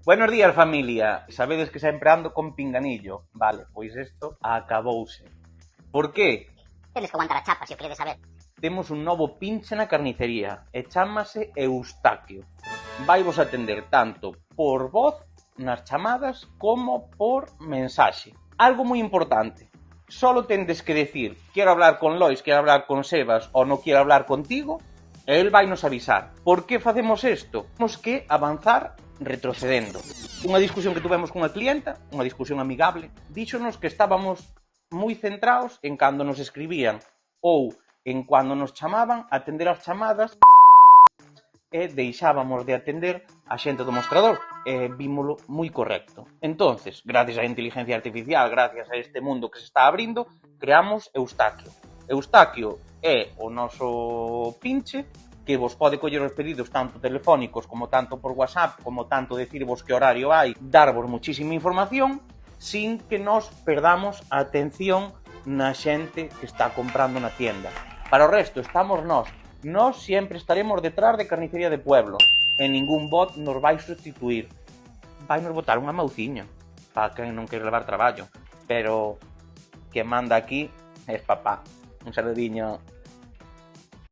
Buenos días, familia. Sabedes que sempre ando con pinganillo. Vale, pois isto acabouse. Por qué? Tedes que aguantar a chapa, se o queredes saber. Temos un novo pinche na carnicería e chámase Eustaquio. Vaivos atender tanto por voz nas chamadas como por mensaxe. Algo moi importante. Solo tendes que decir quero hablar con Lois, quero hablar con Sebas ou non quero hablar contigo e el vai nos avisar. Por que facemos isto? Temos que avanzar retrocedendo. Unha discusión que tuvemos cunha clienta, unha discusión amigable, díxonos que estábamos moi centrados en cando nos escribían ou en cando nos chamaban a atender as chamadas e deixábamos de atender a xente do mostrador e vímolo moi correcto. Entonces, gracias á inteligencia artificial, gracias a este mundo que se está abrindo, creamos Eustaquio. Eustaquio é o noso pinche que vos pode coller os pedidos tanto telefónicos como tanto por WhatsApp, como tanto decirvos que horario hai, darvos muchísima información sin que nos perdamos a atención na xente que está comprando na tienda. Para o resto, estamos nós. Nós sempre estaremos detrás de Carnicería de Pueblo e ningún bot nos vai sustituir. Vai nos botar unha mauciña para quen non quere levar traballo, pero que manda aquí é papá. Un saludiño.